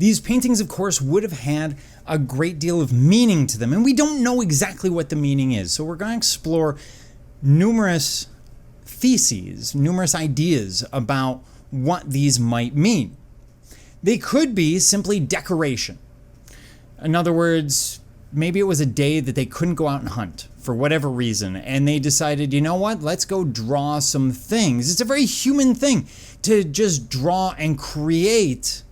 These paintings, of course, would have had a great deal of meaning to them, and we don't know exactly what the meaning is. So we're going to explore numerous theses, numerous ideas about what these might mean. They could be simply decoration. In other words, maybe it was a day that they couldn't go out and hunt for whatever reason, and they decided, you know what, let's go draw some things. It's a very human thing to just draw and create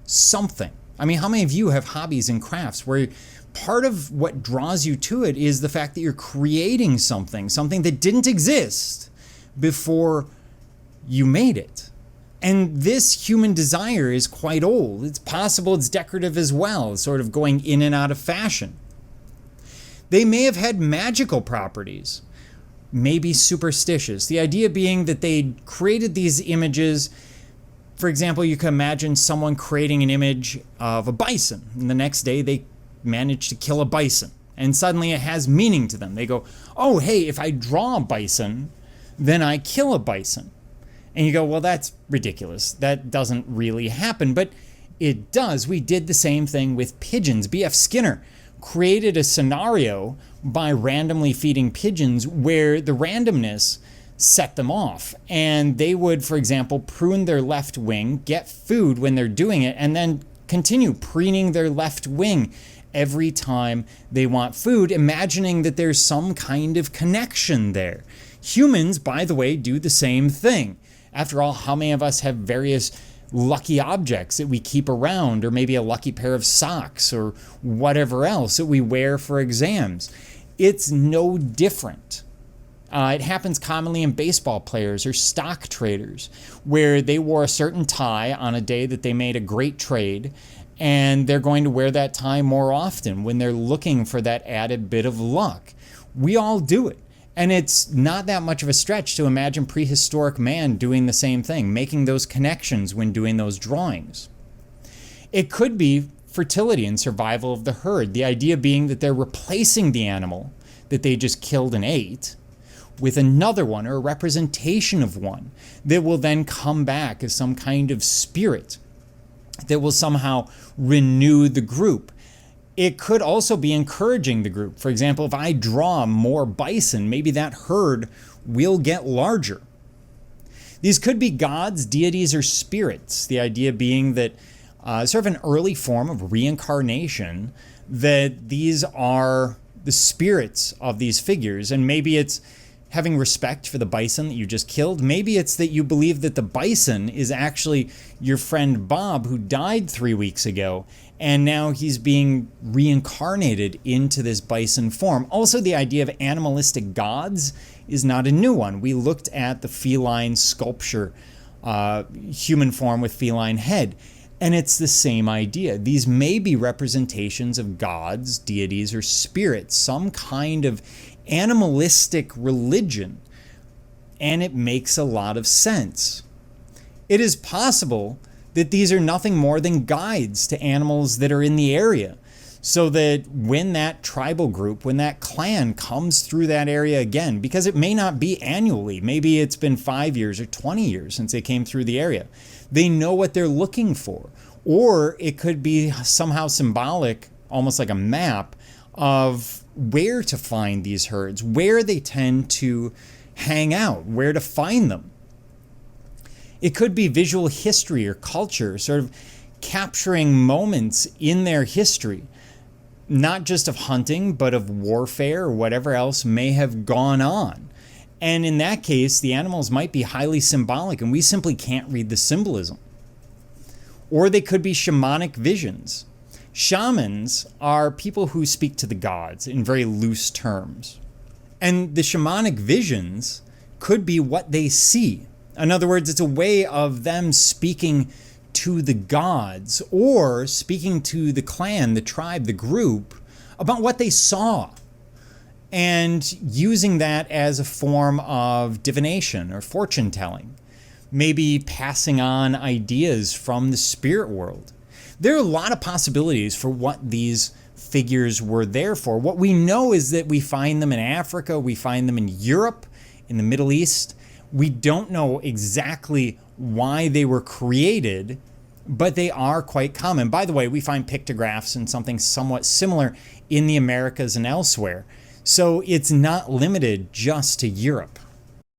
something. I mean, how many of you have hobbies and crafts where part of what draws you to it is the fact that you're creating something that didn't exist before you made it? And this human desire is quite old. It's possible it's decorative as well, sort of going in and out of fashion. They may have had magical properties, maybe superstitious. The idea being that they created these images. For example, you can imagine someone creating an image of a bison, and the next day they manage to kill a bison, and suddenly it has meaning to them. They go, oh, hey, if I draw a bison, then I kill a bison. And you go, well, that's ridiculous. That doesn't really happen, but it does. We did the same thing with pigeons. B.F. Skinner created a scenario by randomly feeding pigeons where the randomness set them off. And they would, for example, prune their left wing, get food when they're doing it, and then continue preening their left wing every time they want food, imagining that there's some kind of connection there. Humans, by the way, do the same thing. After all, how many of us have various lucky objects that we keep around, or maybe a lucky pair of socks or whatever else that we wear for exams? It's no different. It happens commonly in baseball players or stock traders, where they wore a certain tie on a day that they made a great trade, and they're going to wear that tie more often when they're looking for that added bit of luck. We all do it. And it's not that much of a stretch to imagine prehistoric man doing the same thing, making those connections when doing those drawings. It could be fertility and survival of the herd, the idea being that they're replacing the animal that they just killed and ate with another one, or a representation of one that will then come back as some kind of spirit that will somehow renew the group. It could also be encouraging the group. For example, if I draw more bison, maybe that herd will get larger. These could be gods, deities, or spirits. The idea being that sort of an early form of reincarnation, that these are the spirits of these figures. And maybe it's having respect for the bison that you just killed. Maybe it's that you believe that the bison is actually your friend Bob, who died 3 weeks ago, and now he's being reincarnated into this bison form. Also, the idea of animalistic gods is not a new one. We looked at the feline sculpture, human form with feline head, and it's the same idea. These may be representations of gods, deities, or spirits, some kind of animalistic religion, and it makes a lot of sense. It is possible that these are nothing more than guides to animals that are in the area, so that when that tribal group, when that clan comes through that area again, because it may not be annually, maybe it's been 5 years or 20 years since they came through the area, they know what they're looking for. Or it could be somehow symbolic, almost like a map, of where to find these herds, where they tend to hang out, where to find them. It could be visual history or culture, sort of capturing moments in their history, not just of hunting, but of warfare or whatever else may have gone on. And in that case, the animals might be highly symbolic, and we simply can't read the symbolism. Or they could be shamanic visions. Shamans are people who speak to the gods in very loose terms. And the shamanic visions could be what they see. In other words, it's a way of them speaking to the gods, or speaking to the clan, the tribe, the group, about what they saw, and using that as a form of divination or fortune telling, maybe passing on ideas from the spirit world. There are a lot of possibilities for what these figures were there for. What we know is that we find them in Africa, we find them in Europe, in the Middle East. We don't know exactly why they were created but they are quite common. By the way, we find pictographs and something somewhat similar in the Americas and elsewhere. So it's not limited just to Europe.